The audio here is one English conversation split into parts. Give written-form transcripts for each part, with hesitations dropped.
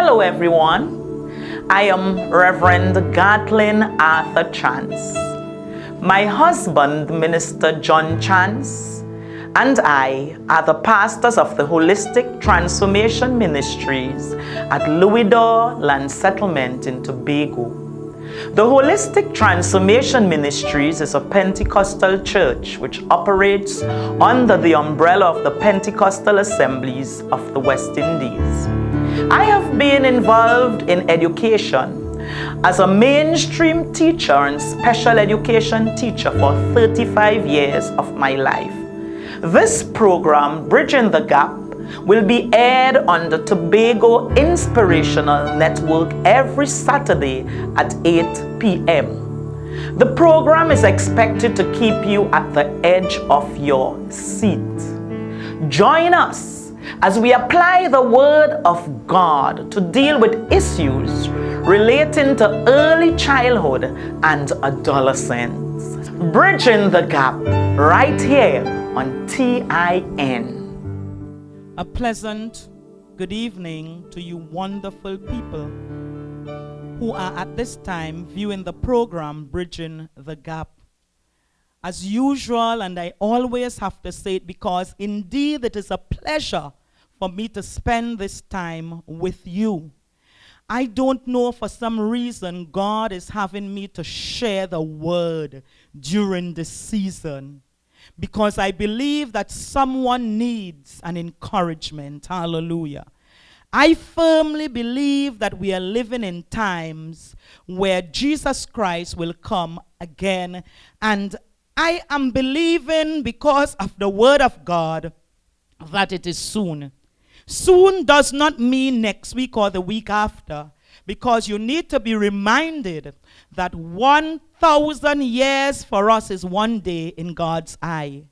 Hello everyone, I am Reverend Gatlin Arthur Chance. My husband, Minister John Chance, and I are the pastors of the Holistic Transformation Ministries at Louisdor Land Settlement in Tobago. The Holistic Transformation Ministries is a Pentecostal church which operates under the umbrella of the Pentecostal Assemblies of the West Indies. I have been involved in education as a mainstream teacher and special education teacher for 35 years of my life. This program, Bridging the Gap, will be aired on the Tobago Inspirational Network every Saturday at 8 p.m. The program is expected to keep you at the edge of your seat. Join us as we apply the Word of God to deal with issues relating to early childhood and adolescence. Bridging the Gap, right here on TIN. A pleasant good evening to you wonderful people who are at this time viewing the program Bridging the Gap. As usual, and I always have to say it because indeed it is a pleasure for me to spend this time with you. I don't know, for some reason God is having me to share the word during this season, because I believe that someone needs an encouragement. Hallelujah. I firmly believe that we are living in times where Jesus Christ will come again, and I am believing, because of the word of God, that it is soon. Soon does not mean next week or the week after, because you need to be reminded that 1,000 years for us is one day in God's eye.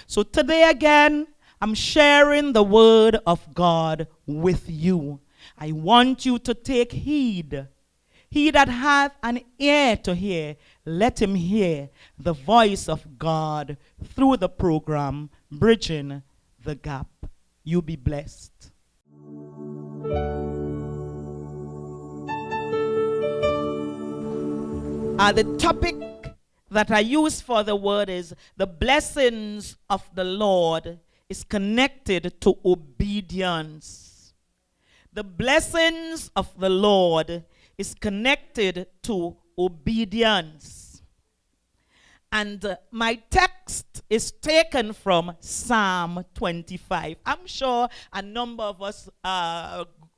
So today again, I'm sharing the word of God with you. I want you to take heed. He that hath an ear to hear, let him hear the voice of God through the program Bridging the Gap. You be blessed. The topic that I use for the word is the blessings of the Lord is connected to obedience. The blessings of the Lord is connected to obedience. And my text is taken from Psalm 25. I'm sure a number of us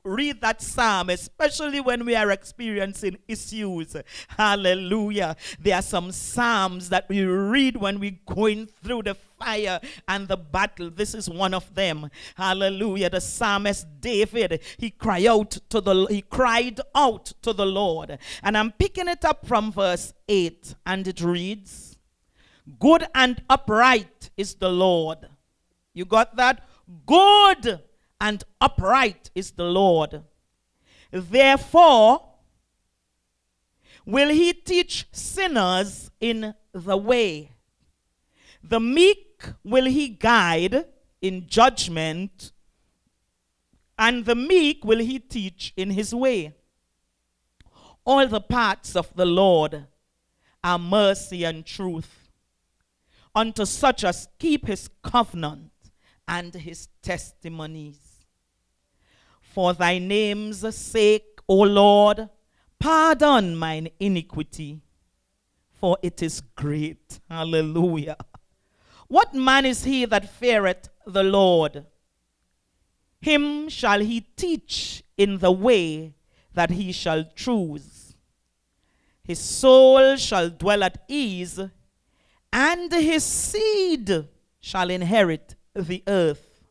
read that psalm, especially when we are experiencing issues. Hallelujah. There are some psalms that we read when we're going through the fire and the battle. This is one of them. Hallelujah. The psalmist David, he cried out to the Lord. And I'm picking it up from verse 8, and it reads, "Good and upright is the Lord." You got that? Good and upright is the Lord. Therefore, will he teach sinners in the way. The meek will he guide in judgment, and the meek will he teach in his way. All the paths of the Lord are mercy and truth unto such as keep his covenant and his testimonies. For thy name's sake, O Lord, pardon mine iniquity, for it is great. Hallelujah. What man is he that feareth the Lord? Him shall he teach in the way that he shall choose. His soul shall dwell at ease, and his seed shall inherit the earth.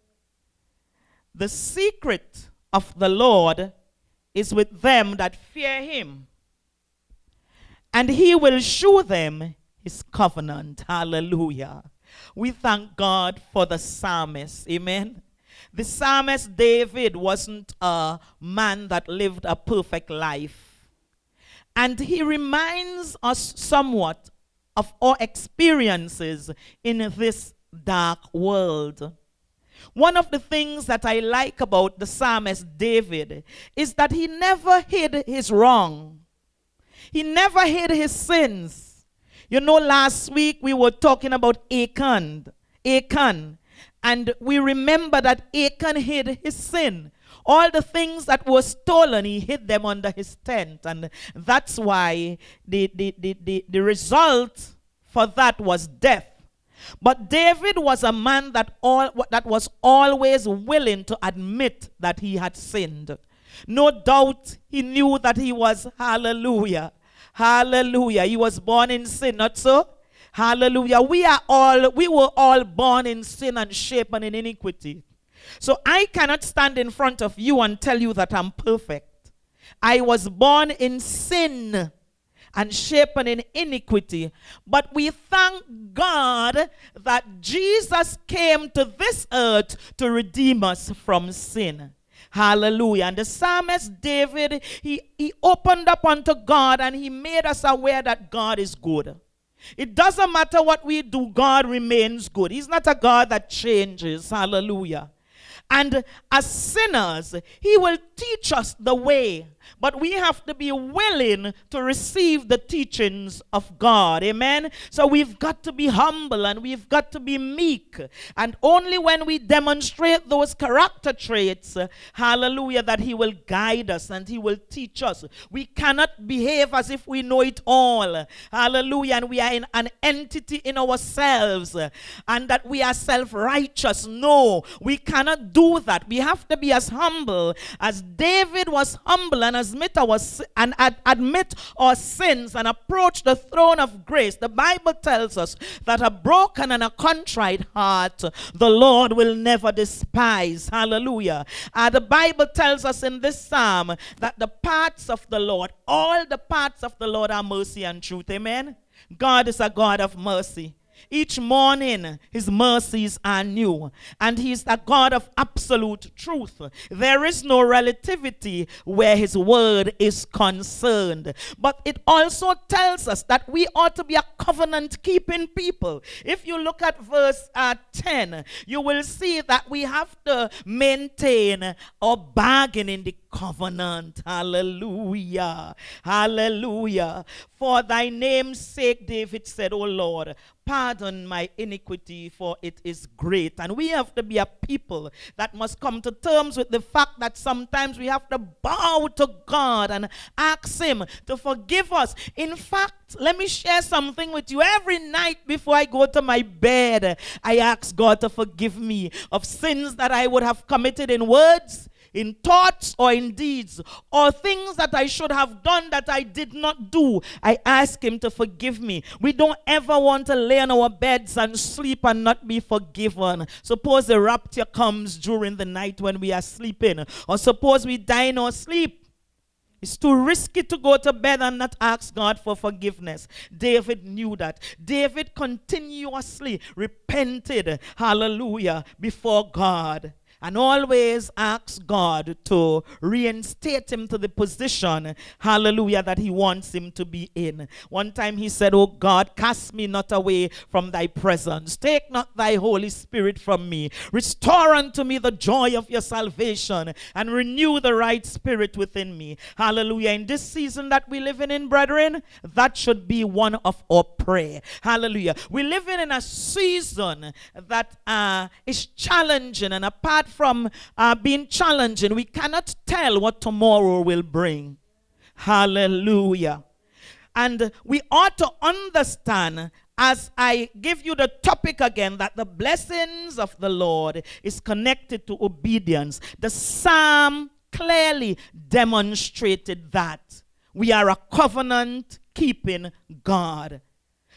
The secret of the Lord is with them that fear him, and he will shew them his covenant. Hallelujah. We thank God for the psalmist. Amen. The psalmist David wasn't a man that lived a perfect life. And he reminds us somewhat of our experiences in this dark world. One of the things that I like about the psalmist David is that he never hid his wrong. He never hid his sins. You know, last week we were talking about Achan. And we remember that Achan hid his sin. All the things that were stolen, he hid them under his tent. And that's why the result for that was death. But David was a man that was always willing to admit that he had sinned. No doubt he knew that he was, hallelujah, he was born in sin, not so? Hallelujah. We were all born in sin and shapen in iniquity. So I cannot stand in front of you and tell you that I'm perfect. I was born in sin and shapen in iniquity. But we thank God that Jesus came to this earth to redeem us from sin. Hallelujah. And the psalmist David, he opened up unto God and he made us aware that God is good. It doesn't matter what we do, God remains good. He's not a God that changes. Hallelujah. And as sinners, he will teach us the way. But we have to be willing to receive the teachings of God. Amen? So we've got to be humble and we've got to be meek. And only when we demonstrate those character traits, hallelujah, that he will guide us and he will teach us. We cannot behave as if we know it all. Hallelujah. And we are in an entity in ourselves and that we are self-righteous. No, we cannot do that. We have to be as humble as David was humble and admit our sins and approach the throne of grace. The Bible tells us that a broken and a contrite heart the Lord will never despise. Hallelujah. The Bible tells us in this psalm that the paths of the Lord, all the paths of the Lord are mercy and truth. Amen. God is a God of mercy. Each morning, his mercies are new, and he is the God of absolute truth. There is no relativity where his word is concerned. But it also tells us that we ought to be a covenant-keeping people. If you look at verse 10, you will see that we have to maintain or bargain in the covenant. Hallelujah. Hallelujah. For thy name's sake, David said, O Lord, pardon my iniquity, for it is great. And we have to be a people that must come to terms with the fact that sometimes we have to bow to God and ask him to forgive us. In fact, let me share something with you. Every night before I go to my bed, I ask God to forgive me of sins that I would have committed in words, in thoughts, or in deeds, or things that I should have done that I did not do. I ask him to forgive me. We don't ever want to lay on our beds and sleep and not be forgiven. Suppose the rapture comes during the night when we are sleeping, or suppose we die in our sleep. It's too risky to go to bed and not ask God for forgiveness. David knew that. David continuously repented, hallelujah, before God. And always ask God to reinstate him to the position, hallelujah, that he wants him to be in. One time he said, O God, cast me not away from thy presence. Take not thy Holy Spirit from me. Restore unto me the joy of your salvation and renew the right spirit within me. Hallelujah. In this season that we live in, brethren, that should be one of our prayer. Hallelujah. We live in a season that is challenging, and apart from being challenging, we cannot tell what tomorrow will bring. Hallelujah. And we ought to understand, as I give you the topic again, that the blessings of the Lord is connected to obedience. The psalm clearly demonstrated that we are a covenant-keeping God.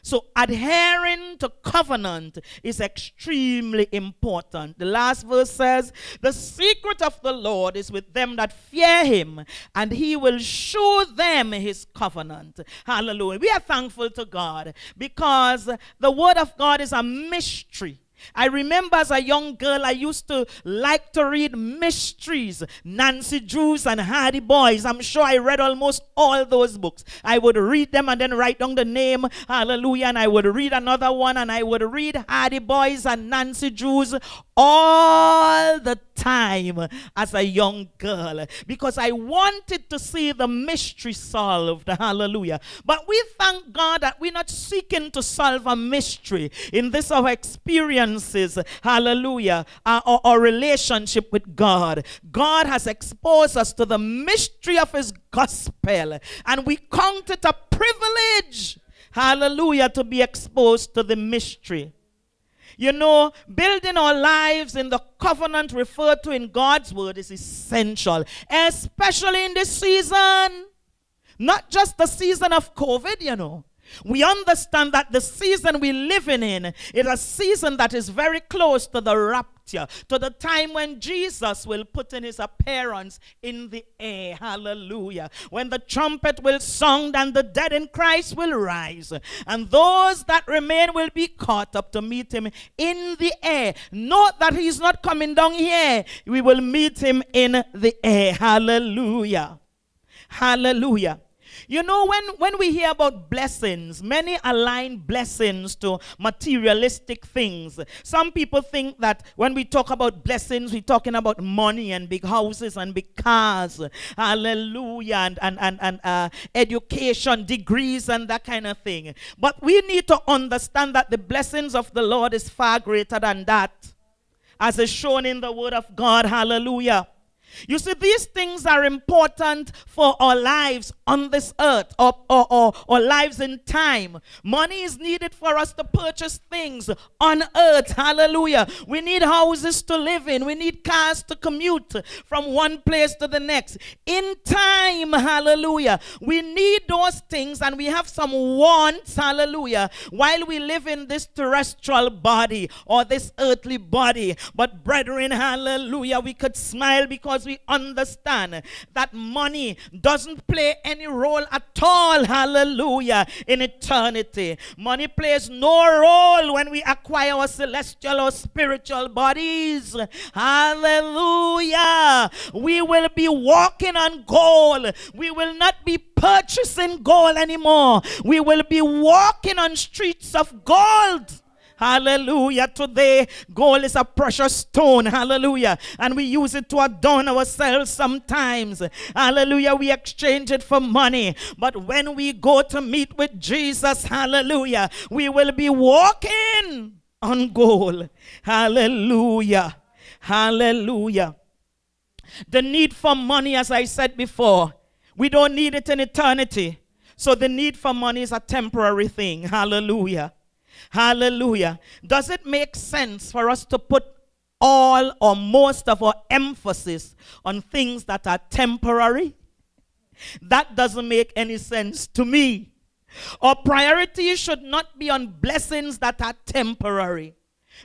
So adhering to covenant is extremely important. The last verse says, the secret of the Lord is with them that fear him, and he will show them his covenant. Hallelujah. We are thankful to God because the word of God is a mystery. I remember as a young girl, I used to like to read mysteries, Nancy Drews and Hardy Boys. I'm sure I read almost all those books. I would read them and then write down the name, hallelujah, and I would read another one and I would read Hardy Boys and Nancy Drews all the time as a young girl because I wanted to see the mystery solved. Hallelujah. But we thank God that we're not seeking to solve a mystery in this our experiences. Hallelujah. Our relationship with God. God has exposed us to the mystery of his gospel, and we count it a privilege, hallelujah, to be exposed to the mystery. You know, building our lives in the covenant referred to in God's word is essential, especially in this season. Not just the season of COVID, you know. We understand that the season we're living in is a season that is very close to the rapture, to the time when Jesus will put in his appearance in the air. Hallelujah. When the trumpet will sound and the dead in Christ will rise, and those that remain will be caught up to meet him in the air. Note that he's not coming down here. We will meet him in the air. Hallelujah. Hallelujah. You know, when we hear about blessings, many align blessings to materialistic things. Some people think that when we talk about blessings, we're talking about money and big houses and big cars. Hallelujah. And education, degrees and that kind of thing. But we need to understand that the blessings of the Lord is far greater than that, as is shown in the word of God. Hallelujah. You see, these things are important for our lives on this earth, or lives in time. Money is needed for us to purchase things on earth. Hallelujah. We need houses to live in. We need cars to commute from one place to the next. In time, hallelujah, we need those things, and we have some wants, hallelujah, while we live in this terrestrial body or this earthly body. But brethren, hallelujah, we could smile because we understand that money doesn't play any role at all, hallelujah, in eternity. Money plays no role when we acquire our celestial or spiritual bodies. Hallelujah. We will be walking on gold. We will not be purchasing gold anymore. We will be walking on streets of gold. Hallelujah. Today, gold is a precious stone. Hallelujah. And we use it to adorn ourselves sometimes. Hallelujah. We exchange it for money. But when we go to meet with Jesus, hallelujah, we will be walking on gold. Hallelujah. Hallelujah. The need for money, as I said before, we don't need it in eternity. So the need for money is a temporary thing. Hallelujah. Hallelujah. Does it make sense for us to put all or most of our emphasis on things that are temporary? That doesn't make any sense to me. Our priority should not be on blessings that are temporary.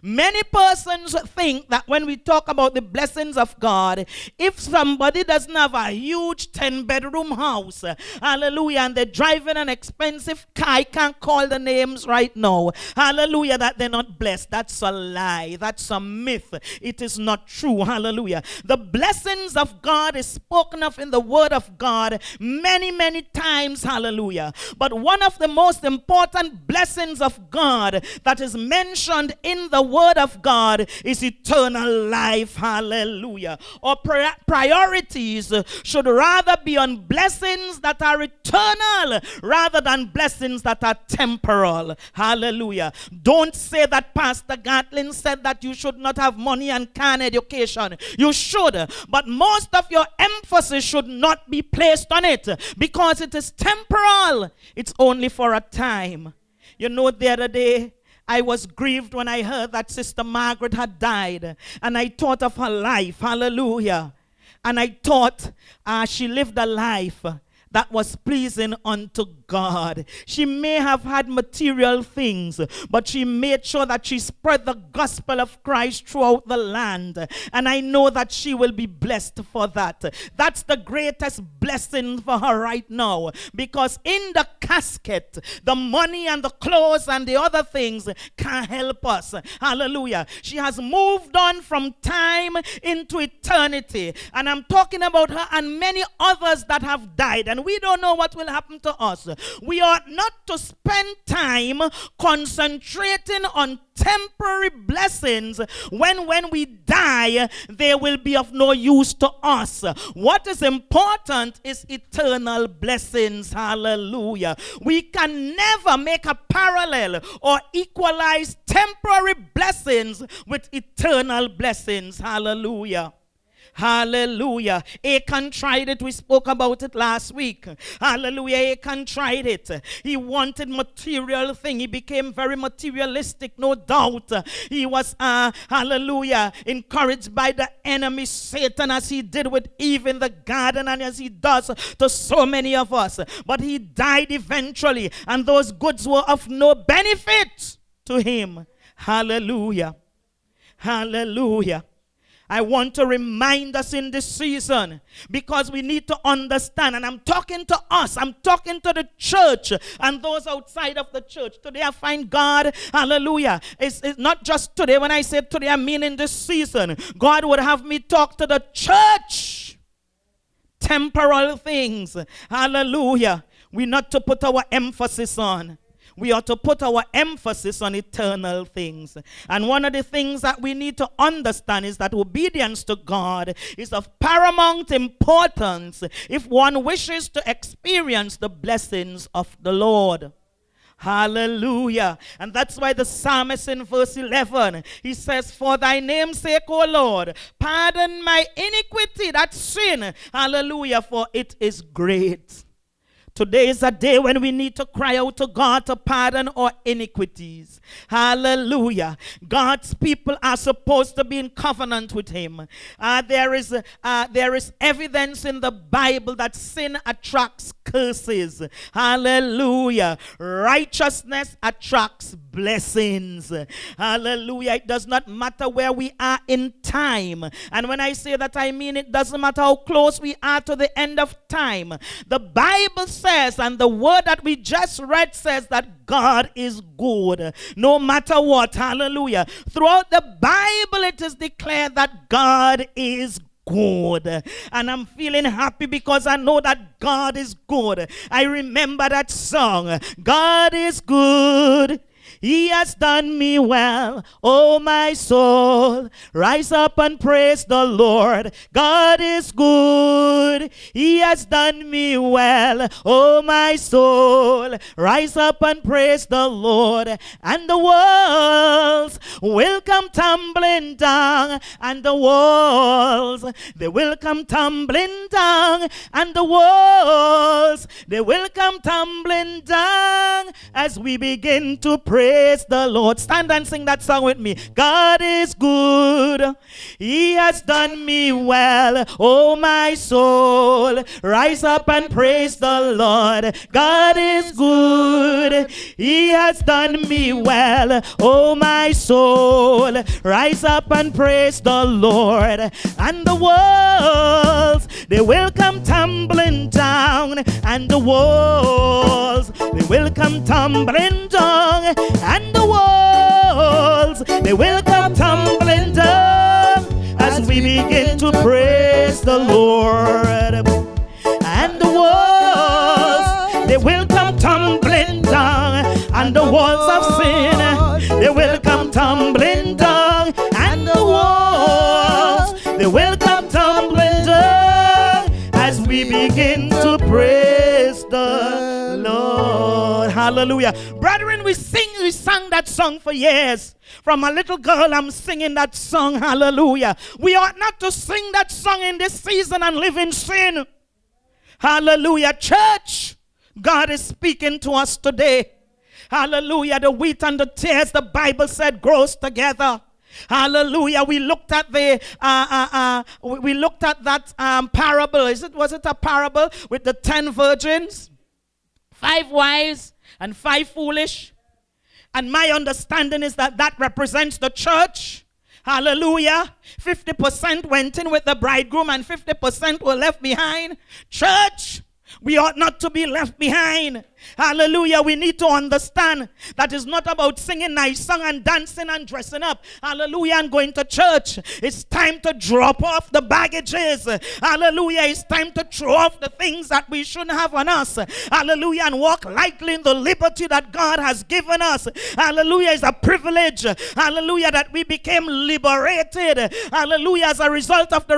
Many persons think that when we talk about the blessings of God, if somebody doesn't have a huge 10-bedroom house, hallelujah, and they're driving an expensive car, I can't call the names right now, hallelujah, that they're not blessed. That's a lie. That's a myth. It is not true. Hallelujah. The blessings of God is spoken of in the word of God many, many times. Hallelujah. But one of the most important blessings of God that is mentioned in the word of God is eternal life. Hallelujah. Our priorities should rather be on blessings that are eternal rather than blessings that are temporal. Hallelujah. Don't say that Pastor Gatlin said that you should not have money and can education. You should, but most of your emphasis should not be placed on it because it is temporal. It's only for a time. You know, the other day, I was grieved when I heard that Sister Margaret had died. And I thought of her life. Hallelujah. And I thought she lived a life that was pleasing unto God. She may have had material things, but she made sure that she spread the gospel of Christ throughout the land. And I know that she will be blessed for that. That's the greatest blessing for her right now. Because in the casket, the money and the clothes and the other things can't help us. Hallelujah. She has moved on from time into eternity. And I'm talking about her and many others that have died. And happen. We don't know what will happen to us. We ought not to spend time concentrating on temporary blessings when we die, they will be of no use to us. What is important is eternal blessings. Hallelujah. We can never make a parallel or equalize temporary blessings with eternal blessings. Hallelujah. Hallelujah. Achan tried it. We spoke about it last week. Hallelujah. Achan tried it. He wanted material thing. He became very materialistic, no doubt. He was, hallelujah, encouraged by the enemy Satan, as he did with Eve in the garden and as he does to so many of us. But he died eventually, and those goods were of no benefit to him. Hallelujah. Hallelujah. I want to remind us in this season, because we need to understand, and I'm talking to us, I'm talking to the church and those outside of the church. Today I find God, hallelujah, it's not just today. When I say today, I mean in this season. God would have me talk to the church. Temporal things, hallelujah, we're not to put our emphasis on. We ought to put our emphasis on eternal things. And one of the things that we need to understand is that obedience to God is of paramount importance if one wishes to experience the blessings of the Lord. Hallelujah. And that's why the psalmist in verse 11, he says, for thy name's sake, O Lord, pardon my iniquity, that sin. Hallelujah, for it is great. Today is a day when we need to cry out to God to pardon our iniquities. Hallelujah. God's people are supposed to be in covenant with him. There is evidence in the Bible that sin attracts curses. Hallelujah. Righteousness attracts blessings. Hallelujah. It does not matter where we are in time. And when I say that, I mean it doesn't matter how close we are to the end of time. The Bible says, and the word that we just read says, that God is good no matter what. Hallelujah. Throughout the Bible it is declared that God is good. And I'm feeling happy because I know that God is good. I remember that song, God is good. He has done me well, oh my soul. Rise up and praise the Lord. God is good. He has done me well, oh my soul. Rise up and praise the Lord. And the walls will come tumbling down. And the walls, they will come tumbling down. And the walls, they will come tumbling down as we begin to praise the Lord. Stand and sing that song with me. God is good. He has done me well, oh my soul. Rise up and praise the Lord. God is good. He has done me well, oh my soul. Rise up and praise the Lord. And the walls, they will come tumbling down. And the walls, they will come tumbling down. And the walls, they will come tumbling down as we begin to praise the Lord. And the walls, they will come tumbling down. And the walls of sin, they will come tumbling down. And the walls, they will come tumbling down as we begin to praise the Lord. Hallelujah. Brethren, we sang that song for years. From a little girl, I'm singing that song. Hallelujah. We ought not to sing that song in this season and live in sin. Hallelujah. Church, God is speaking to us today. Hallelujah. The wheat and the tares, the Bible said, grows together. Hallelujah. We looked at that parable. Was it a parable with the 10 virgins, 5 wise and 5 foolish? And my understanding is that that represents the church. Hallelujah. 50% went in with the bridegroom and 50% were left behind. Church, we ought not to be left behind. Hallelujah. We need to understand that it's not about singing nice song and dancing and dressing up. Hallelujah. And going to church. It's time to drop off the baggages. Hallelujah. It's time to throw off the things that we shouldn't have on us. Hallelujah. And walk lightly in the liberty that God has given us. Hallelujah. It's a privilege. Hallelujah. That we became liberated. Hallelujah. As a result of the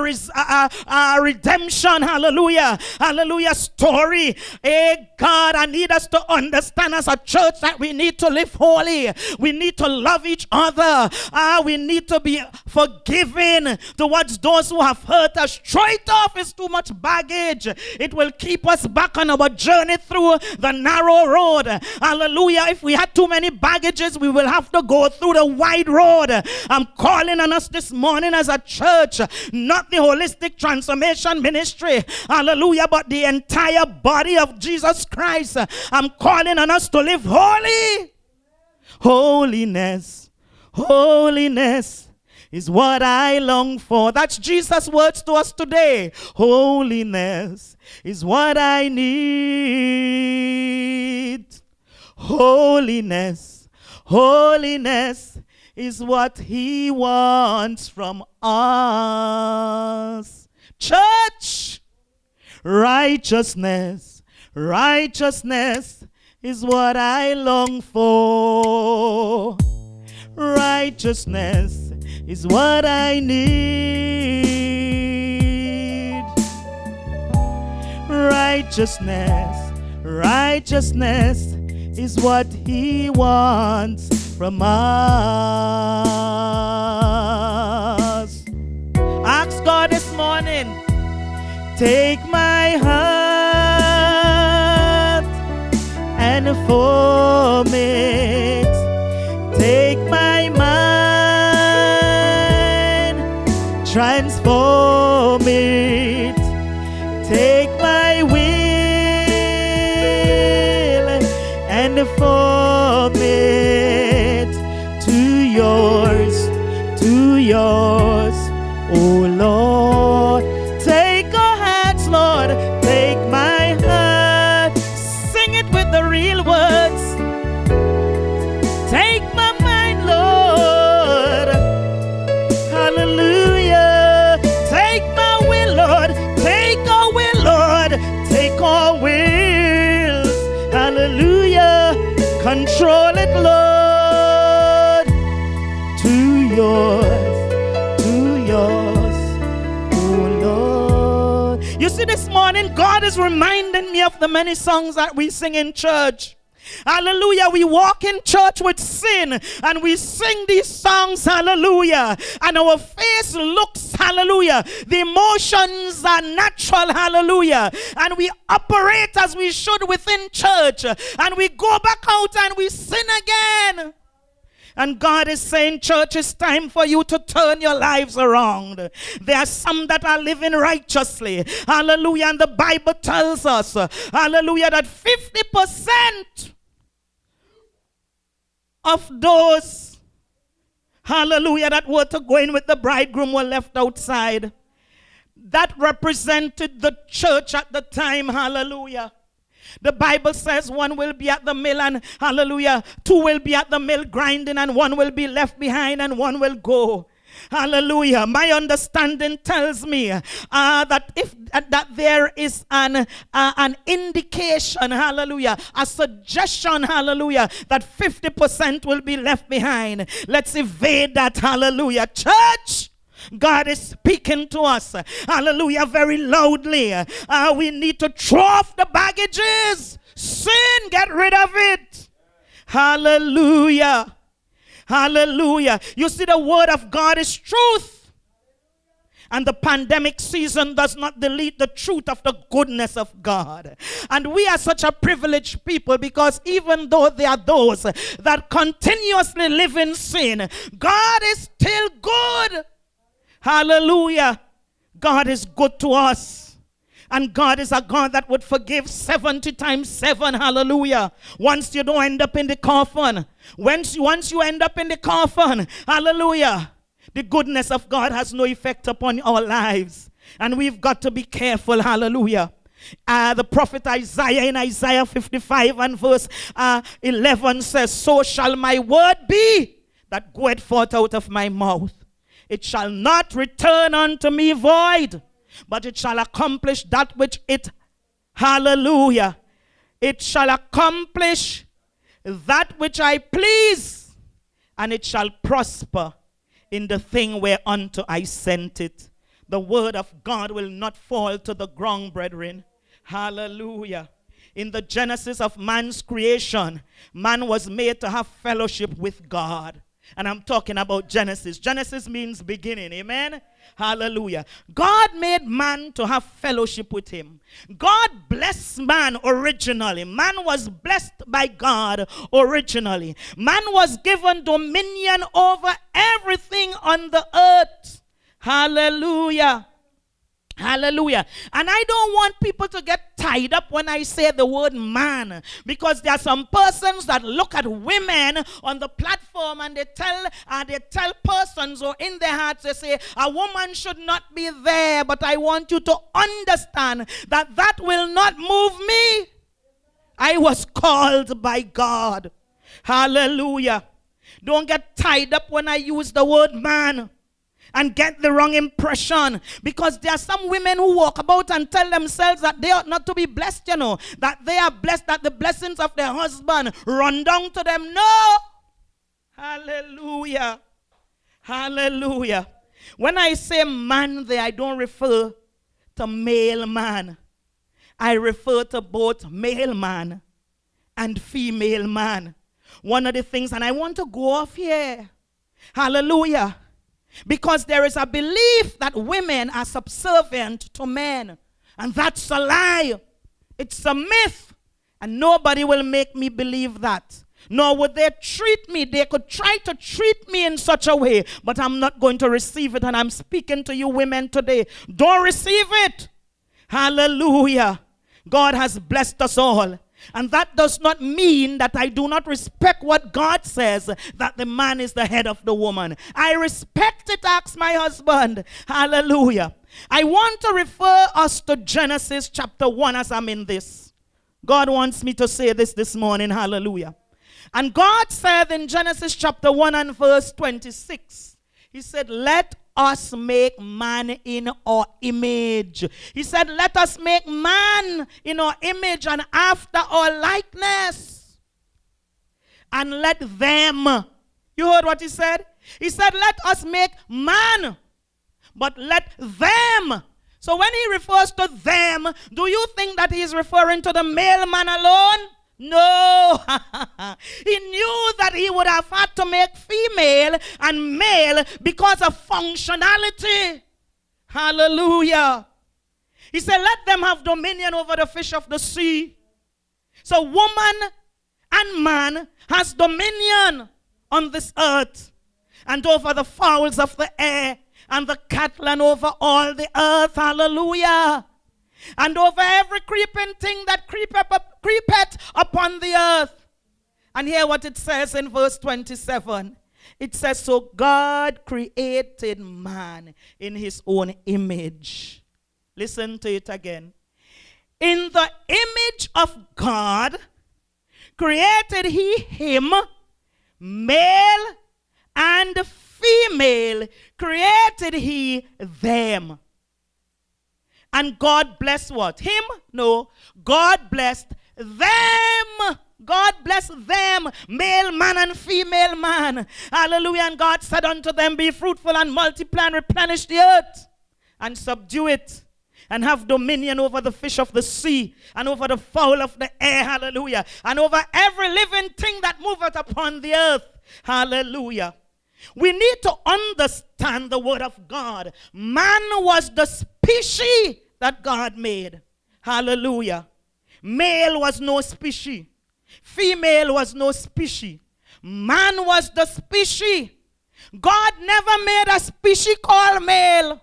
redemption. Hallelujah. Hallelujah. Story. Hey, God, I need us to understand as a church that we need to live holy. We need to love each other. We need to be forgiving towards those who have hurt us. Throw it off. It's too much baggage. It will keep us back on our journey through the narrow road. Hallelujah. If we had too many baggages, we will have to go through the wide road. I'm calling on us this morning as a church, not the holistic transformation ministry. Hallelujah. But the entire body of Jesus Christ. I'm calling on us to live holy. Holiness, holiness is what I long for. That's Jesus' words to us today. Holiness is what I need. Holiness, holiness is what he wants from us. Church, righteousness. Righteousness is what I long for. Righteousness is what I need. Righteousness, righteousness is what he wants from us. Ask God this morning, take my heart and form it. Take my mind, transform it. Take my will and form it to yours, oh Lord. Take our hearts, Lord. Take my heart. Sing it with the real words. Take my mind, Lord. Hallelujah. Take my will, Lord. Take our will, Lord. Take our wills. Hallelujah. Control it, Lord. To yours. You see, this morning, God is reminding me of the many songs that we sing in church. Hallelujah. We walk in church with sin and we sing these songs, hallelujah, and our face looks, hallelujah, the emotions are natural, hallelujah, and we operate as we should within church, and we go back out and we sin again. And God is saying, church, it's time for you to turn your lives around. There are some that are living righteously. Hallelujah. And the Bible tells us, hallelujah, that 50% of those, hallelujah, that were to go in with the bridegroom were left outside. That represented the church at the time, hallelujah. The Bible says one will be at the mill and hallelujah, two will be at the mill grinding and one will be left behind and one will go. Hallelujah. My understanding tells me that if that there is an indication, hallelujah, a suggestion, hallelujah, that 50% will be left behind. Let's evade that, hallelujah. Church, God is speaking to us, hallelujah, very loudly. We need to throw off the baggages. Sin, get rid of it. Hallelujah. Hallelujah. You see, the word of God is truth. And the pandemic season does not delete the truth of the goodness of God. And we are such a privileged people because even though there are those that continuously live in sin, God is still good. Hallelujah. God is good to us. And God is a God that would forgive 70 times 7. Hallelujah. Once you don't end up in the coffin. Once you end up in the coffin. Hallelujah. The goodness of God has no effect upon our lives. And we've got to be careful. Hallelujah. The prophet Isaiah in Isaiah 55 and verse 11 says, so shall my word be that goeth forth out of my mouth. It shall not return unto me void, but it shall accomplish that which it, hallelujah, it shall accomplish that which I please, and it shall prosper in the thing whereunto I sent it. The word of God will not fall to the ground, brethren. Hallelujah. In the genesis of man's creation, man was made to have fellowship with God. And I'm talking about Genesis. Genesis means beginning. Amen? Hallelujah. God made man to have fellowship with him. God blessed man originally. Man was blessed by God originally. Man was given dominion over everything on the earth. Hallelujah. Hallelujah. And I don't want people to get tied up when I say the word man, because there are some persons that look at women on the platform and they tell persons, or in their hearts they say a woman should not be there. But I want you to understand that that will not move me. I was called by God. Hallelujah. Don't get tied up when I use the word man and get the wrong impression, because there are some women who walk about and tell themselves that they ought not to be blessed, that they are blessed, that the blessings of their husband run down to them. No. Hallelujah. Hallelujah. When I say man there, I don't refer to male man. I refer to both male man and female man. One of the things, and I want to go off here. Hallelujah. Because there is a belief that women are subservient to men. And that's a lie. It's a myth. And nobody will make me believe that. Nor would they treat me. They could try to treat me in such a way, but I'm not going to receive it. And I'm speaking to you women today. Don't receive it. Hallelujah. God has blessed us all. And that does not mean that I do not respect what God says, that the man is the head of the woman. I respect it, ask my husband. Hallelujah. I want to refer us to Genesis chapter 1 as I'm in this. God wants me to say this morning. Hallelujah. And God said in Genesis chapter 1 and verse 26, he said, let us make man in our image. He said, let us make man in our image and after our likeness. And let them, you heard what he said? He said, let us make man, but let them. So when he refers to them, do you think that he is referring to the male man alone? No. He knew that he would have had to make female and male because of functionality. Hallelujah. He said, let them have dominion over the fish of the sea. So woman and man has dominion on this earth and over the fowls of the air and the cattle and over all the earth. Hallelujah. And over every creeping thing that creepeth upon the earth. And hear what it says in verse 27. It says, so God created man in his own image. Listen to it again. In the image of God created he him, male and female created he them. And God blessed what? Him? No. God blessed them. God blessed them, male man and female man. Hallelujah. And God said unto them, be fruitful and multiply and replenish the earth and subdue it and have dominion over the fish of the sea and over the fowl of the air. Hallelujah. And over every living thing that moveth upon the earth. Hallelujah. We need to understand the word of God. Man was the species that God made. Hallelujah. Male was no species. Female was no species. Man was the species. God never made a species called male,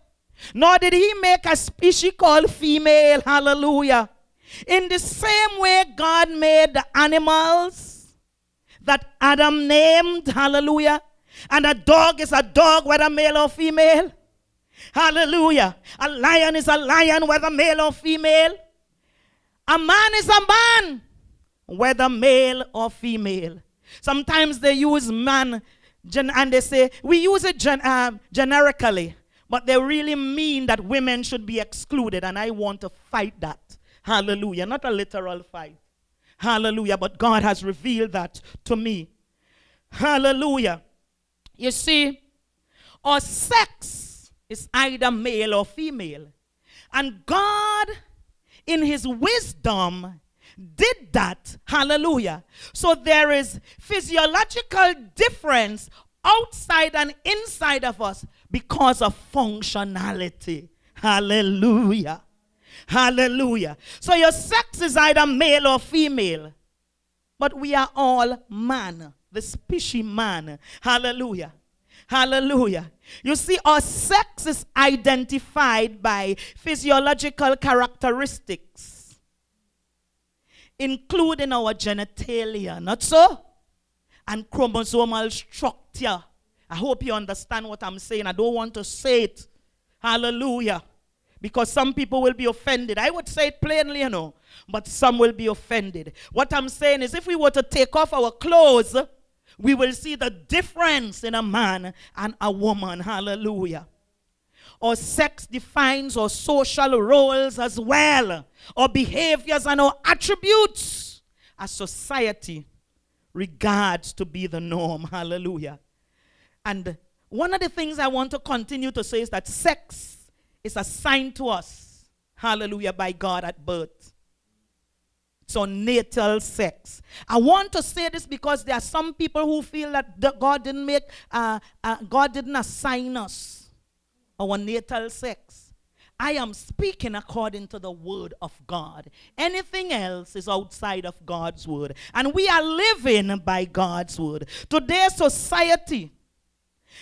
nor did he make a species called female. Hallelujah. In the same way God made the animals that Adam named. Hallelujah. And a dog is a dog, whether male or female. Hallelujah. A lion is a lion, whether male or female. A man is a man, whether male or female. Sometimes they use man and they say, we use it generically, but they really mean that women should be excluded, and I want to fight that. Hallelujah. Not a literal fight. Hallelujah. But God has revealed that to me. Hallelujah. You see, our sex is either male or female. And God, in his wisdom, did that. Hallelujah. So there is physiological difference outside and inside of us because of functionality. Hallelujah. Hallelujah. So your sex is either male or female. But we are all man, the species man. Hallelujah. Hallelujah. You see, our sex is identified by physiological characteristics, including our genitalia, not so? And chromosomal structure. I hope you understand what I'm saying. I don't want to say it. Hallelujah. Because some people will be offended. I would say it plainly, you know, but some will be offended. What I'm saying is, if we were to take off our clothes, we will see the difference in a man and a woman. Hallelujah. Our sex defines our social roles as well, our behaviors and our attributes as society regards to be the norm. Hallelujah. And one of the things I want to continue to say is that sex is assigned to us, hallelujah, by God at birth. So natal sex. I want to say this because there are some people who feel that God didn't assign us our natal sex. I am speaking according to the word of God. Anything else is outside of God's word. And we are living by God's word. Today's society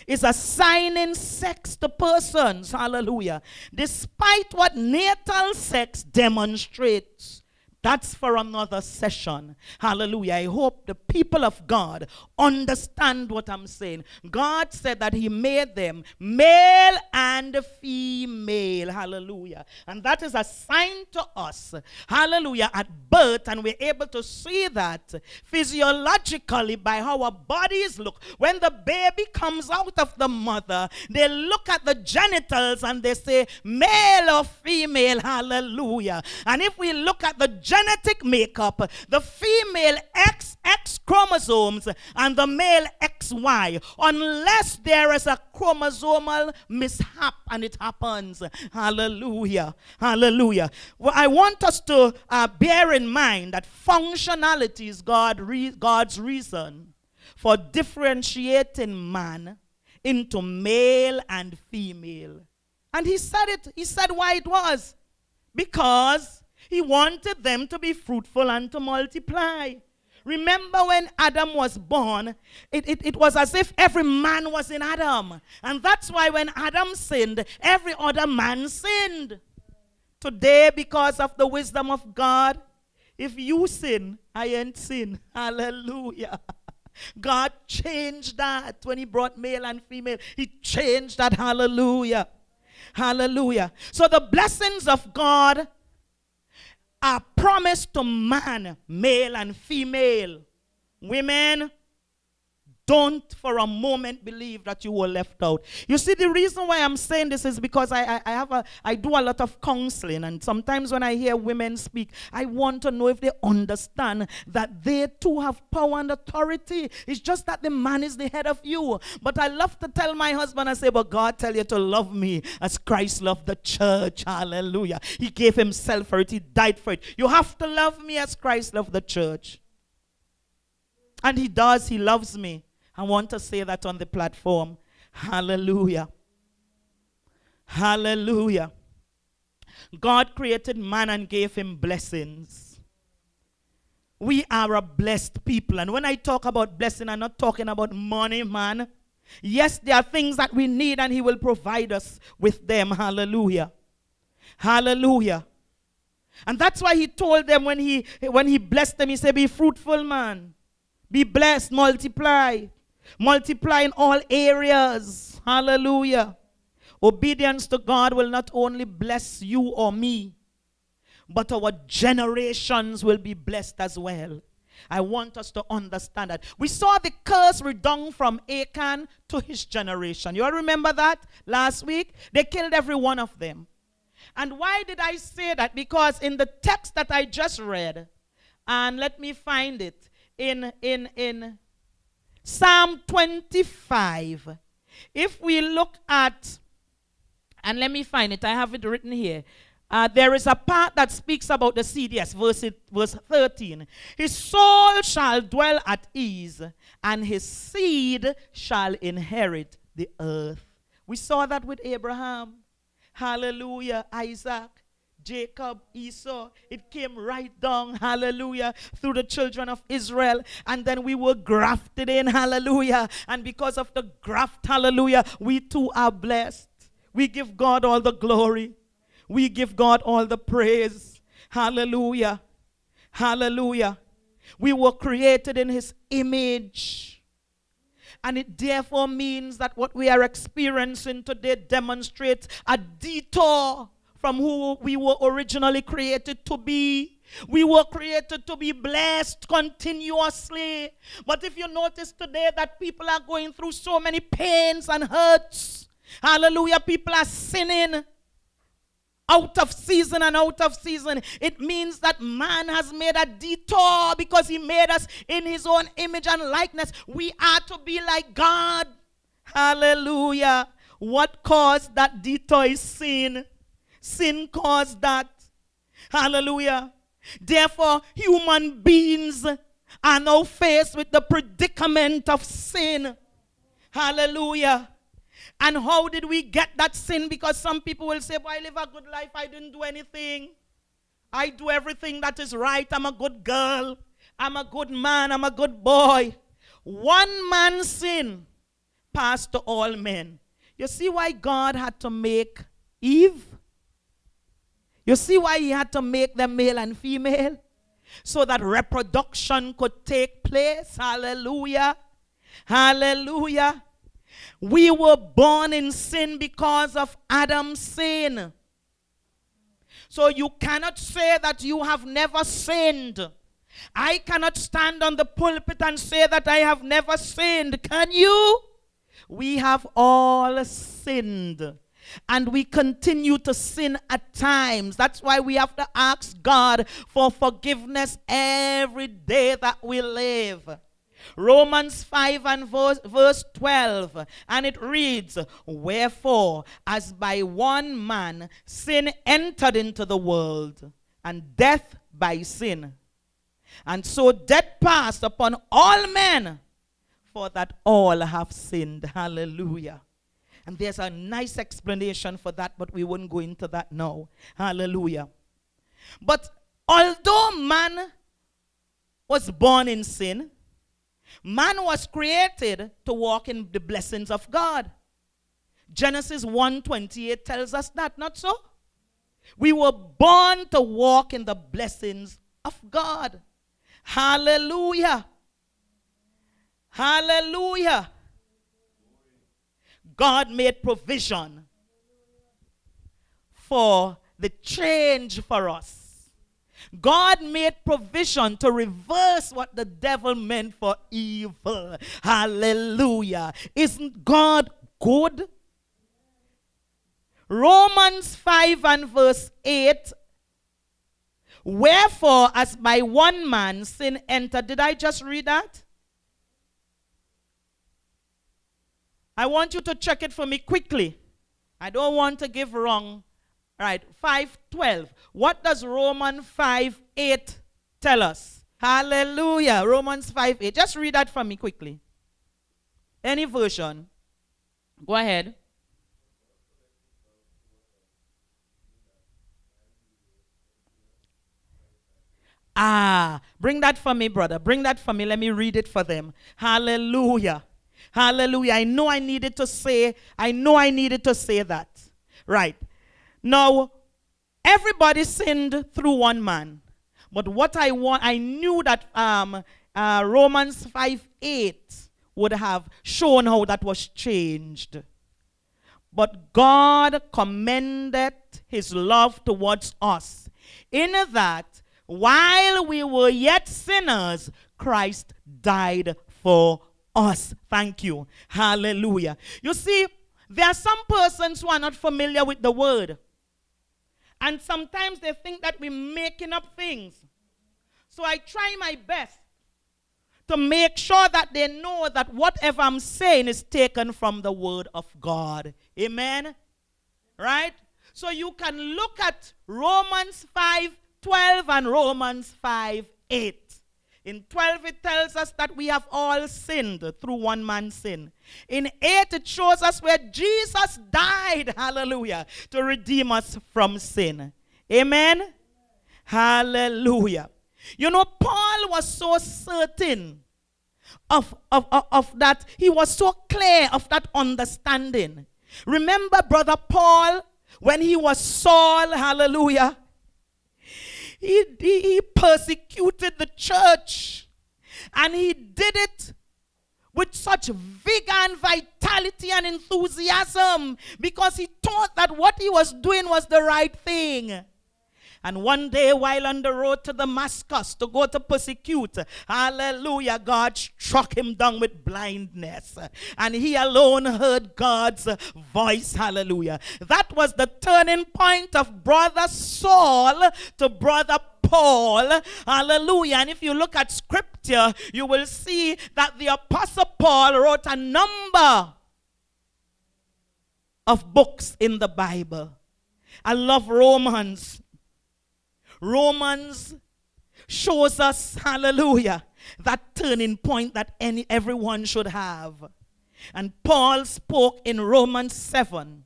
is assigning sex to persons, hallelujah, despite what natal sex demonstrates. That's for another session. Hallelujah. I hope the people of God understand what I'm saying. God said that he made them male and female. Hallelujah. And that is assigned to us. Hallelujah. At birth. And we're able to see that physiologically by how our bodies look. When the baby comes out of the mother, they look at the genitals and they say male or female. Hallelujah. And if we look at the genetic makeup, the female XX chromosomes and the male XY, unless there is a chromosomal mishap, and it happens. Hallelujah. Hallelujah. Well, I want us to bear in mind that functionality is God's reason for differentiating man into male and female. And he said it. He said why it was. Because he wanted them to be fruitful and to multiply. Remember when Adam was born, it was as if every man was in Adam. And that's why when Adam sinned, every other man sinned. Today, because of the wisdom of God, if you sin, I ain't sin. Hallelujah. God changed that when he brought male and female. He changed that. Hallelujah. Hallelujah. So the blessings of God are promised to man, male and female. Women, don't for a moment believe that you were left out. You see, the reason why I'm saying this is because I do a lot of counseling, and sometimes when I hear women speak, I want to know if they understand that they too have power and authority. It's just that the man is the head of you. But I love to tell my husband, I say, but God tell you to love me as Christ loved the church. Hallelujah. He gave himself for it. He died for it. You have to love me as Christ loved the church. And he does. He loves me. I want to say that on the platform. Hallelujah. Hallelujah. God created man and gave him blessings. We are a blessed people. And when I talk about blessing, I'm not talking about money, man. Yes, there are things that we need and he will provide us with them. Hallelujah. Hallelujah. And that's why he told them when he blessed them, he said, be fruitful, man. Be blessed, multiply. Multiply in all areas. Hallelujah. Obedience to God will not only bless you or me, but our generations will be blessed as well. I want us to understand that. We saw the curse redound from Achan to his generation. You all remember that last week? They killed every one of them. And why did I say that? Because in the text that I just read, and let me find it, in Psalm 25, if we look at, and let me find it, I have it written here. There is a part that speaks about the seed, yes, verse 13. His soul shall dwell at ease, and his seed shall inherit the earth. We saw that with Abraham. Hallelujah. Isaac, Jacob, Esau. It came right down, hallelujah, through the children of Israel. And then we were grafted in, hallelujah. And because of the graft, hallelujah, we too are blessed. We give God all the glory. We give God all the praise. Hallelujah. Hallelujah. We were created in his image. And it therefore means that what we are experiencing today demonstrates a detour from who we were originally created to be. We were created to be blessed continuously. But if you notice today that people are going through so many pains and hurts, hallelujah, people are sinning out of season and out of season. It means that man has made a detour because he made us in his own image and likeness. We are to be like God. Hallelujah. What caused that detour is sin. Sin caused that. Hallelujah. Therefore, human beings are now faced with the predicament of sin. Hallelujah. And how did we get that sin? Because some people will say, well, I live a good life. I didn't do anything. I do everything that is right. I'm a good girl. I'm a good man. I'm a good boy. One man's sin passed to all men. You see why God had to make Eve? You see why he had to make them male and female? So that reproduction could take place. Hallelujah. Hallelujah. We were born in sin because of Adam's sin. So you cannot say that you have never sinned. I cannot stand on the pulpit and say that I have never sinned. Can you? We have all sinned. And we continue to sin at times. That's why we have to ask God for forgiveness every day that we live. Romans 5 and verse 12, and it reads, wherefore, as by one man sin entered into the world, and death by sin. And so death passed upon all men, for that all have sinned. Hallelujah. And there's a nice explanation for that, but we won't go into that now. Hallelujah. But although man was born in sin, man was created to walk in the blessings of God. Genesis 1:28 tells us that, not so? We were born to walk in the blessings of God. Hallelujah. Hallelujah. God made provision for the change for us. God made provision to reverse what the devil meant for evil. Hallelujah. Isn't God good? Romans 5 and verse 8. Wherefore, as by one man sin entered. Did I just read that? I want you to check it for me quickly. I don't want to give wrong. Right, 5:12. What does Romans 5:8 tell us? Hallelujah. Romans 5:8. Just read that for me quickly. Any version. Go ahead. Bring that for me, brother. Bring that for me. Let me read it for them. Hallelujah. Hallelujah. I know I needed to say that. Right. Now, everybody sinned through one man. But what I knew that Romans 5:8 would have shown how that was changed. But God commended his love towards us In that, while we were yet sinners, Christ died for us. Thank you. Hallelujah. You see, there are some persons who are not familiar with the word. And sometimes they think that we're making up things. So I try my best to make sure that they know that whatever I'm saying is taken from the word of God. Amen? Right? So you can look at Romans 5:12 and Romans 5:8. In 12 it tells us that we have all sinned through one man's sin. In 8 it shows us where Jesus died, hallelujah, to redeem us from sin. Amen? Hallelujah. You know, Paul was so certain of that. He was so clear of that understanding. Remember Brother Paul, when he was Saul, hallelujah, he persecuted the church, and he did it with such vigor and vitality and enthusiasm because he thought that what he was doing was the right thing. And one day, while on the road to Damascus to go to persecute, hallelujah, God struck him down with blindness. And he alone heard God's voice, hallelujah. That was the turning point of Brother Saul to Brother Paul, hallelujah. And if you look at scripture, you will see that the Apostle Paul wrote a number of books in the Bible. I love Romans. Romans shows us, hallelujah, that turning point that everyone should have. And Paul spoke in Romans 7.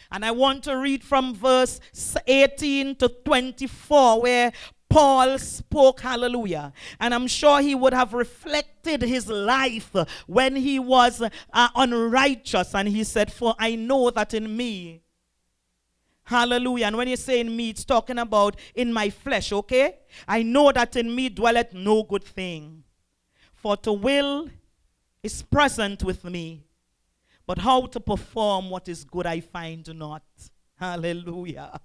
And I want to read from verse 18 to 24 where Paul spoke, hallelujah. And I'm sure he would have reflected his life when he was unrighteous. And he said, for I know that in me, hallelujah. And when you say in me, it's talking about in my flesh, okay? I know that in me dwelleth no good thing. For to will is present with me, but how to perform what is good I find not. Hallelujah.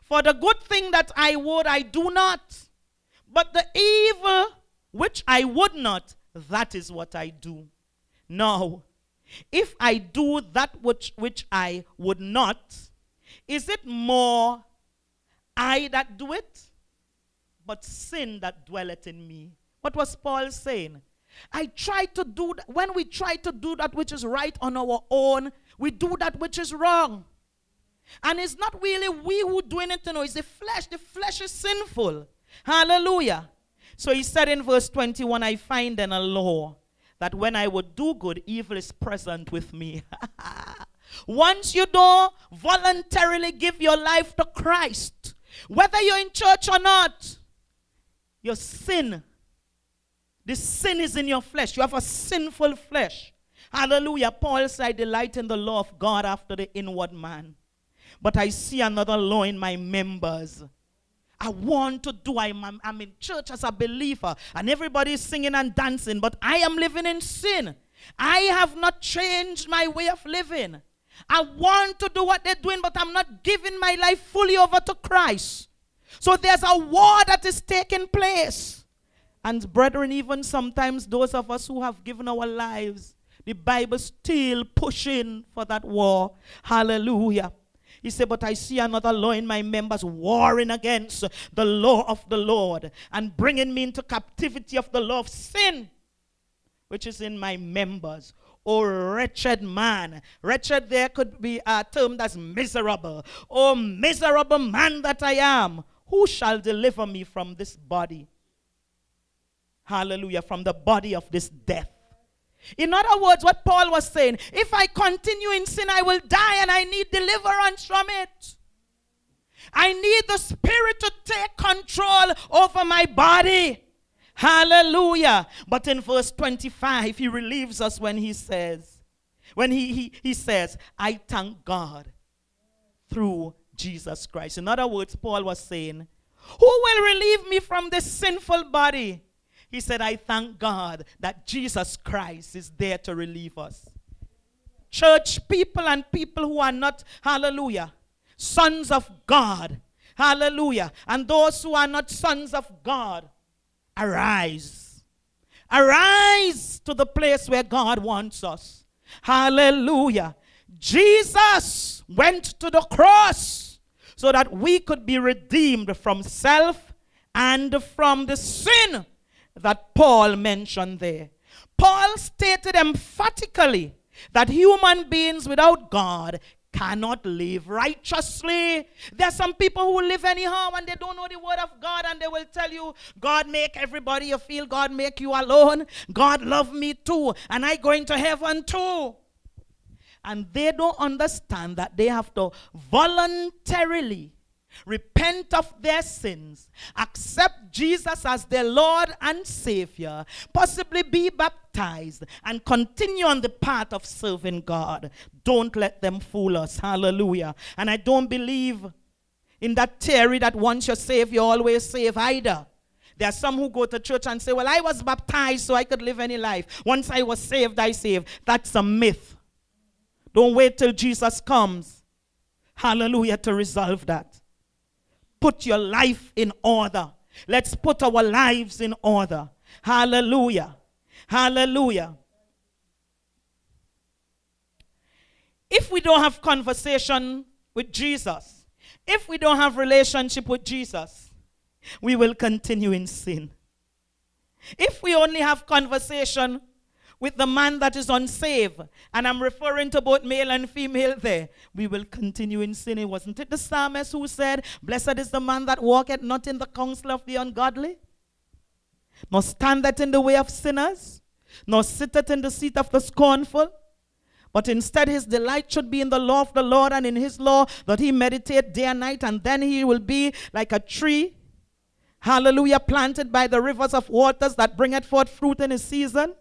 For the good thing that I would, I do not. But the evil which I would not, that is what I do. Now, if I do that which I would not, is it more I that do it, but sin that dwelleth in me? What was Paul saying? I try to do that. When we try to do that which is right on our own, we do that which is wrong. And it's not really we who doing it, it's the flesh. The flesh is sinful. Hallelujah. So he said in verse 21, I find then a law that when I would do good, evil is present with me. Once you don't voluntarily give your life to Christ, whether you're in church or not, your sin, the sin is in your flesh. You have a sinful flesh. Hallelujah. Paul said, I delight in the law of God after the inward man. But I see another law in my members. I want to do, I'm in church as a believer, and everybody is singing and dancing, but I am living in sin. I have not changed my way of living. I want to do what they're doing, but I'm not giving my life fully over to Christ. So there's a war that is taking place. And brethren, even sometimes those of us who have given our lives, the Bible still pushing for that war. Hallelujah. He said, but I see another law in my members warring against the law of the Lord and bringing me into captivity of the law of sin, which is in my members. Oh, wretched man. Wretched there could be termed as miserable. Oh, miserable man that I am. Who shall deliver me from this body? Hallelujah. From the body of this death. In other words, what Paul was saying, if I continue in sin, I will die, and I need deliverance from it. I need the Spirit to take control over my body. Hallelujah. But in verse 25, he relieves us when he says, he says, I thank God through Jesus Christ. In other words, Paul was saying, who will relieve me from this sinful body? He said, I thank God that Jesus Christ is there to relieve us. Church people and people who are not, hallelujah, sons of God, Hallelujah. And those who are not sons of God, arise. Arise to the place where God wants us. Hallelujah. Jesus went to the cross so that we could be redeemed from self and from the sin that Paul mentioned there. Paul stated emphatically that human beings without God cannot live righteously. There are some people who live anyhow and they don't know the word of God, and they will tell you, God make everybody you feel, God make you alone, God love me too, and I going to heaven too. And they don't understand that they have to voluntarily repent of their sins, accept Jesus as their Lord and Savior, possibly be baptized, and continue on the path of serving God. Don't let them fool us. Hallelujah. And I don't believe in that theory that once you're saved, you're always saved either. There are some who go to church and say, well, I was baptized so I could live any life. Once I was saved, I saved. That's a myth. Don't wait till Jesus comes. Hallelujah, to resolve that. Put your life in order. Let's put our lives in order. Hallelujah. Hallelujah. If we don't have conversation with Jesus, if we don't have relationship with Jesus, we will continue in sin. If we only have conversation with the man that is unsaved, and I'm referring to both male and female there, we will continue in sin. Wasn't it the psalmist who said, blessed is the man that walketh not in the counsel of the ungodly, nor standeth in the way of sinners, nor sitteth in the seat of the scornful, but instead his delight should be in the law of the Lord, and in his law that he meditate day and night, and then he will be like a tree, hallelujah, planted by the rivers of waters that bringeth forth fruit in his season.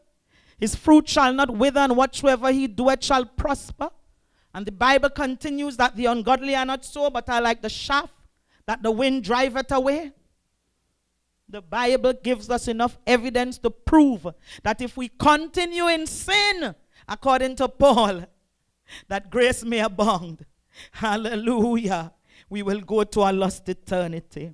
His fruit shall not wither, and whatsoever he doeth shall prosper. And the Bible continues that the ungodly are not so, but are like the chaff that the wind driveth away. The Bible gives us enough evidence to prove that if we continue in sin, according to Paul, that grace may abound. Hallelujah. We will go to our lost eternity.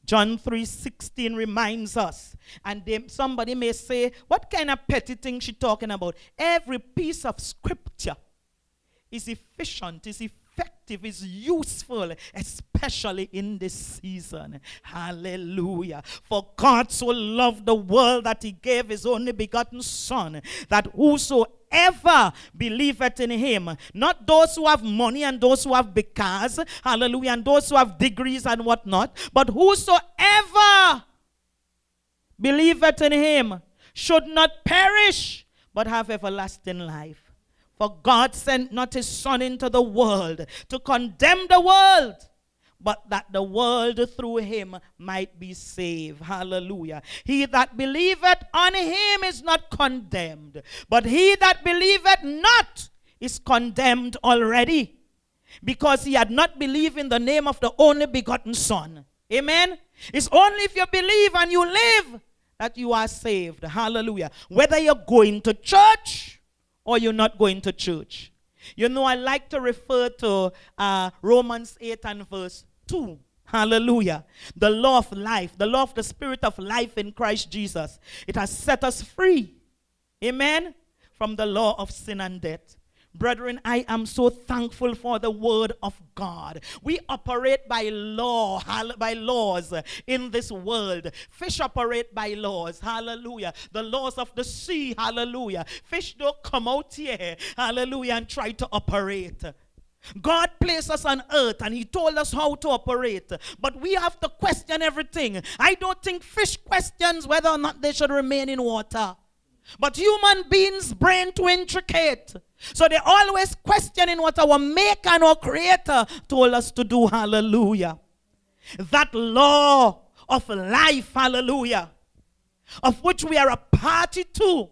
John 3:16 reminds us, and somebody may say, what kind of petty thing she talking about? Every piece of scripture is efficient, is effective, is useful, especially in this season. Hallelujah. For God so loved the world that he gave his only begotten Son, that whosoever believeth in him, not those who have money and those who have because, hallelujah, and those who have degrees and whatnot, but whosoever believeth in him should not perish, but have everlasting life. For God sent not his Son into the world to condemn the world, but that the world through him might be saved. Hallelujah. He that believeth on him is not condemned, but he that believeth not is condemned already, because he had not believed in the name of the only begotten Son. Amen. It's only if you believe and you live that you are saved. Hallelujah. Whether you're going to church or you're not going to church. You know, I like to refer to Romans 8 and verse 2. Hallelujah. The law of life, the law of the spirit of life in Christ Jesus. It has set us free. Amen. From the law of sin and death. Brethren, I am so thankful for the word of God. We operate by law, by laws in this world. Fish operate by laws, hallelujah. The laws of the sea, hallelujah. Fish don't come out here, hallelujah, and try to operate. God placed us on earth and he told us how to operate. But we have to question everything. I don't think fish questions whether or not they should remain in water. But human beings' brain too intricate. So they're always questioning what our maker and our creator told us to do. Hallelujah. That law of life, hallelujah, of which we are a party to.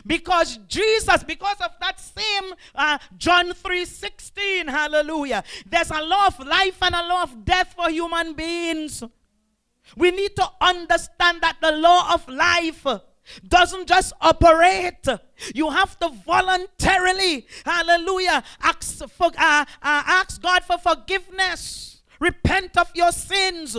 Because Jesus, because of that same John 3:16, hallelujah, there's a law of life and a law of death for human beings. We need to understand that the law of life doesn't just operate. You have to voluntarily, hallelujah, ask God for forgiveness. Repent of your sins.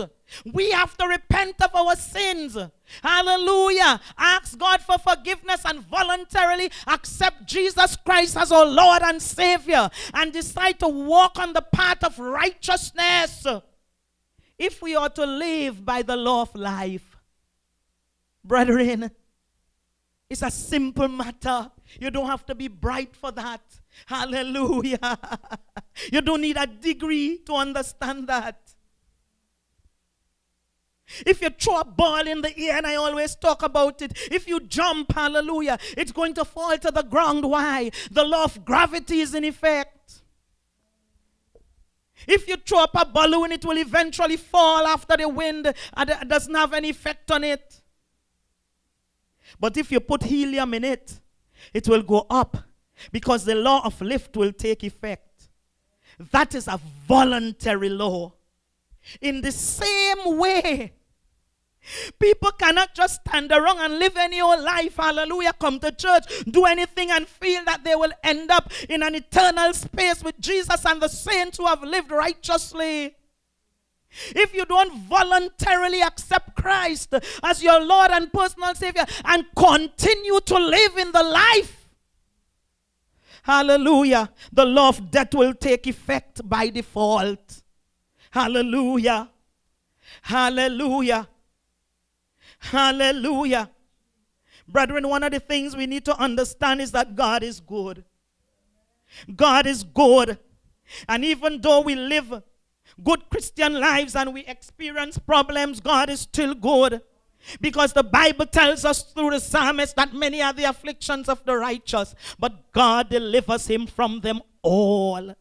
We have to repent of our sins. Hallelujah. Ask God for forgiveness and voluntarily accept Jesus Christ as our Lord and Savior and decide to walk on the path of righteousness if we are to live by the law of life. Brethren, it's a simple matter. You don't have to be bright for that. Hallelujah. You don't need a degree to understand that. If you throw a ball in the air, and I always talk about it, if you jump, hallelujah, it's going to fall to the ground. Why? The law of gravity is in effect. If you throw up a balloon, it will eventually fall after the wind and it doesn't have any effect on it. But if you put helium in it, it will go up because the law of lift will take effect. That is a voluntary law. In the same way, people cannot just stand around and live any old life, hallelujah, come to church, do anything and feel that they will end up in an eternal space with Jesus and the saints who have lived righteously. If you don't voluntarily accept Christ as your Lord and personal Savior and continue to live in the life, hallelujah, the law of death will take effect by default. Hallelujah. Hallelujah. Hallelujah. Brethren, one of the things we need to understand is that God is good. God is good. And even though we live good Christian lives and we experience problems, God is still good. Because the Bible tells us through the psalmist that many are the afflictions of the righteous, but God delivers him from them all.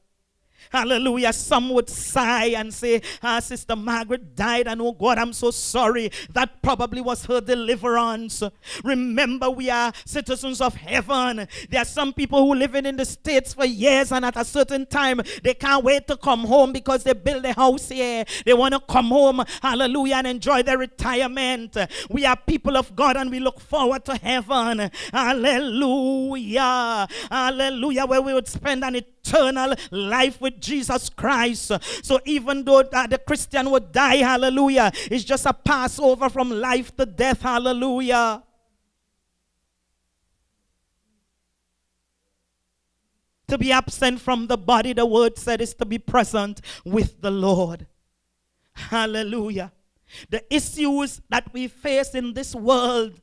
Hallelujah. Some would sigh and say, Sister Margaret died, and oh God, I'm so sorry. That probably was her deliverance. Remember, we are citizens of heaven. There are some people who live in the States for years, and at a certain time, they can't wait to come home because they build a house here. They want to come home, hallelujah, and enjoy their retirement. We are people of God, and we look forward to heaven. Hallelujah. Hallelujah, where we would spend an eternal life with Jesus Christ. So even though the Christian would die, hallelujah, it's just a Passover from life to death, hallelujah. To be absent from the body, the word said, is to be present with the Lord. Hallelujah. The issues that we face in this world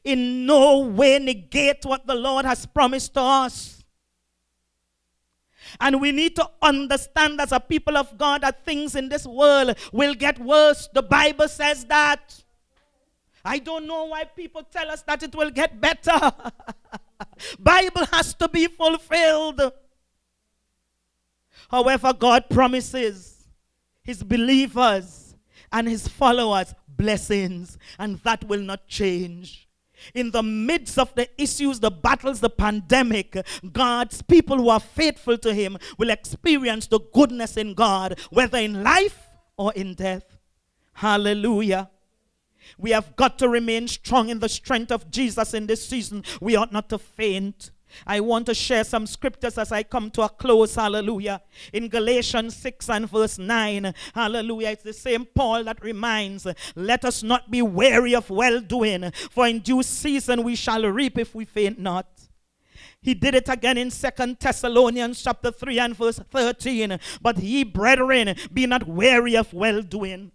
in no way negate what the Lord has promised to us. And we need to understand as a people of God that things in this world will get worse. The Bible says that. I don't know why people tell us that it will get better. Bible has to be fulfilled. However, God promises his believers and his followers blessings, and that will not change. In the midst of the issues, the battles, the pandemic, God's people who are faithful to him will experience the goodness in God, whether in life or in death. Hallelujah. We have got to remain strong in the strength of Jesus in this season. We ought not to faint. I want to share some scriptures as I come to a close, hallelujah. In Galatians 6 and verse 9, hallelujah, it's the same Paul that reminds, let us not be weary of well-doing, for in due season we shall reap if we faint not. He did it again in 2 Thessalonians chapter 3 and verse 13, but ye, brethren, be not weary of well-doing.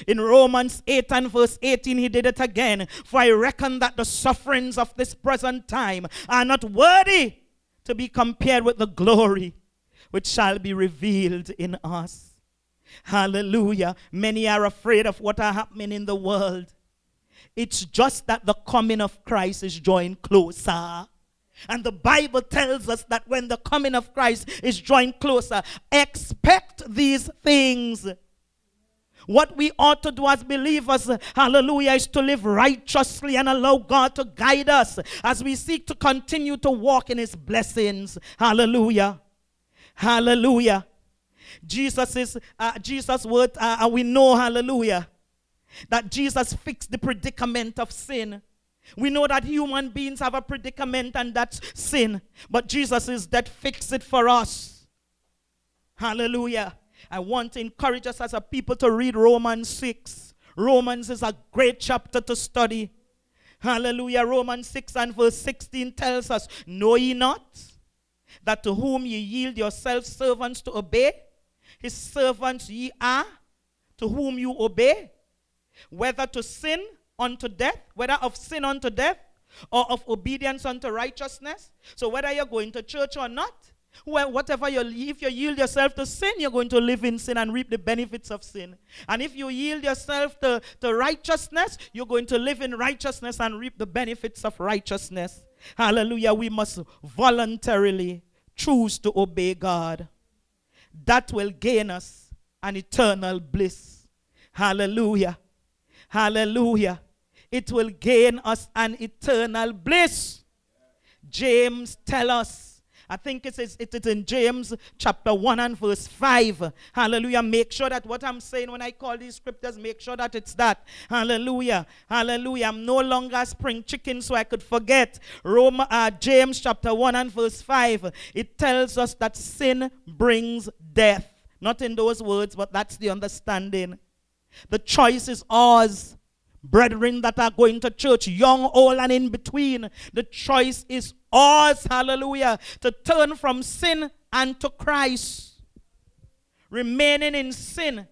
In Romans 8 and verse 18, he did it again. For I reckon that the sufferings of this present time are not worthy to be compared with the glory which shall be revealed in us. Hallelujah. Many are afraid of what are happening in the world. It's just that the coming of Christ is drawing closer. And the Bible tells us that when the coming of Christ is drawing closer, expect these things. What we ought to do as believers, hallelujah, is to live righteously and allow God to guide us as we seek to continue to walk in his blessings. Hallelujah. Hallelujah. Jesus' word, we know, hallelujah, that Jesus fixed the predicament of sin. We know that human beings have a predicament, and that's sin. But Jesus is that fixed it for us. Hallelujah. I want to encourage us as a people to read Romans 6. Romans is a great chapter to study. Hallelujah. Romans 6 and verse 16 tells us, know ye not that to whom ye yield yourselves servants to obey, his servants ye are, to whom you obey, whether to sin unto death, whether of sin unto death, or of obedience unto righteousness. So whether you're going to church or not, whatever if you yield yourself to sin, you're going to live in sin and reap the benefits of sin. And if you yield yourself to righteousness, you're going to live in righteousness and reap the benefits of righteousness. Hallelujah. We must voluntarily choose to obey God. That will gain us an eternal bliss. Hallelujah. Hallelujah. It will gain us an eternal bliss. James tells us, I think it is in James chapter 1 and verse 5. Hallelujah. Make sure that what I'm saying when I call these scriptures, make sure that it's that. Hallelujah. Hallelujah. I'm no longer a spring chicken so I could forget. James chapter 1 and verse 5. It tells us that sin brings death. Not in those words, but that's the understanding. The choice is ours. Brethren that are going to church, young, old, and in between, the choice is ours, hallelujah, to turn from sin and to Christ. Remaining in sin,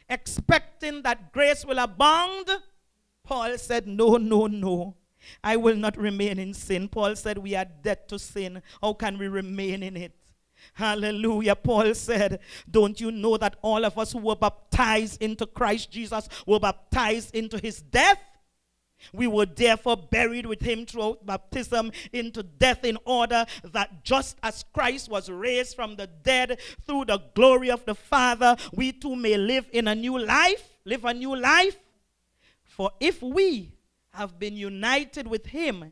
expecting that grace will abound, Paul said, no, no, no. I will not remain in sin. Paul said we are dead to sin. How can we remain in it? Hallelujah. Paul said, don't you know that all of us who were baptized into Christ Jesus were baptized into his death? We were therefore buried with him through baptism into death, in order that just as Christ was raised from the dead through the glory of the Father, we too may live in a new life, live a new life. For if we have been united with him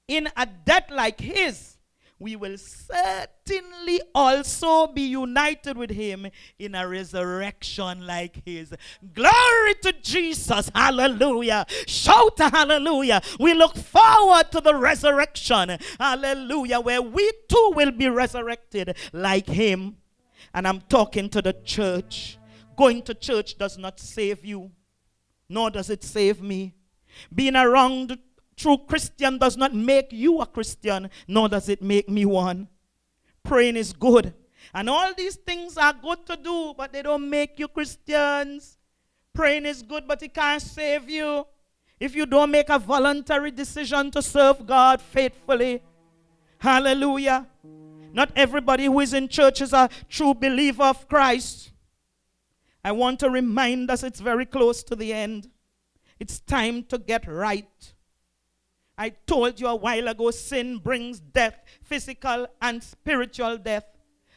in a death like his, we will certainly also be united with him in a resurrection like his. Glory to Jesus. Hallelujah. Shout hallelujah. We look forward to the resurrection. Hallelujah. Where we too will be resurrected like him. And I'm talking to the church. Going to church does not save you, nor does it save me. Being around true Christian does not make you a Christian, nor does it make me one. Praying is good. And all these things are good to do, but they don't make you Christians. Praying is good, but it can't save you if you don't make a voluntary decision to serve God faithfully. Hallelujah. Not everybody who is in church is a true believer of Christ. I want to remind us it's very close to the end. It's time to get right. I told you a while ago, sin brings death, physical and spiritual death.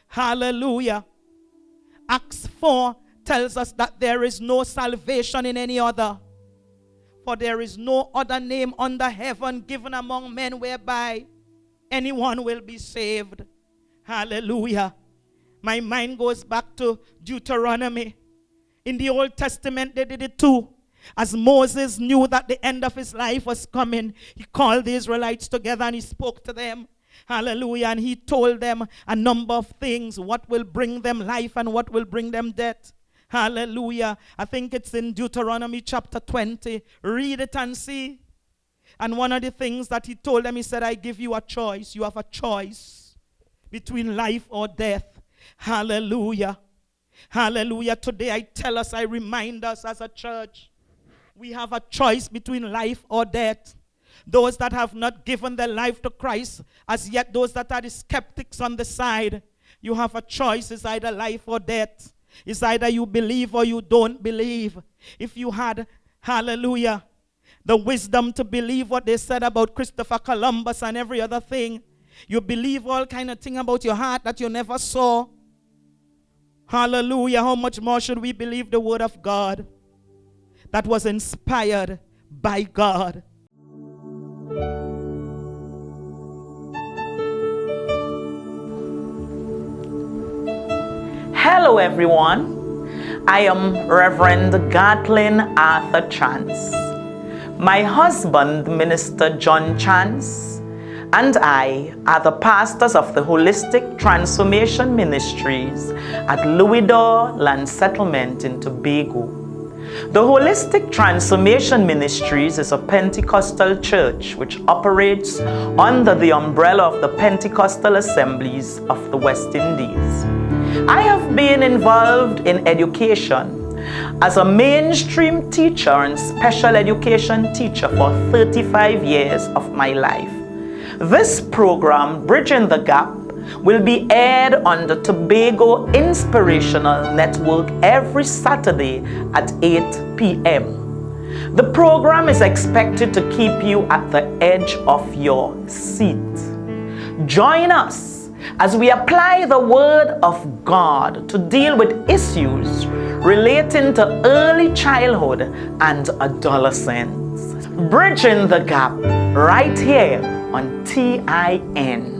Hallelujah. Acts 4 tells us that there is no salvation in any other. For there is no other name under heaven given among men whereby anyone will be saved. Hallelujah. My mind goes back to Deuteronomy. In the Old Testament, they did it too. As Moses knew that the end of his life was coming, he called the Israelites together and he spoke to them. Hallelujah. And he told them a number of things, what will bring them life and what will bring them death. Hallelujah. I think it's in Deuteronomy chapter 20. Read it and see. And one of the things that he told them, he said, I give you a choice. You have a choice between life or death. Hallelujah. Hallelujah. Today I tell us, I remind us as a church, we have a choice between life or death. Those that have not given their life to Christ, as yet those that are the skeptics on the side, you have a choice. It's either life or death. It's either you believe or you don't believe. If you had, hallelujah, the wisdom to believe what they said about Christopher Columbus and every other thing, you believe all kind of thing about your heart that you never saw. Hallelujah. How much more should we believe the word of God that was inspired by God? Hello everyone. I am Reverend Gatlin Arthur Chance. My husband, Minister John Chance, and I are the pastors of the Holistic Transformation Ministries at Louis-D'Or Land Settlement in Tobago. The Holistic Transformation Ministries is a Pentecostal church which operates under the umbrella of the Pentecostal Assemblies of the West Indies. I have been involved in education as a mainstream teacher and special education teacher for 35 years of my life. This program, Bridging the Gap, will be aired on the Tobago Inspirational Network every Saturday at 8 p.m. The program is expected to keep you at the edge of your seat. Join us as we apply the Word of God to deal with issues relating to early childhood and adolescence. Bridging the Gap, right here on TIN.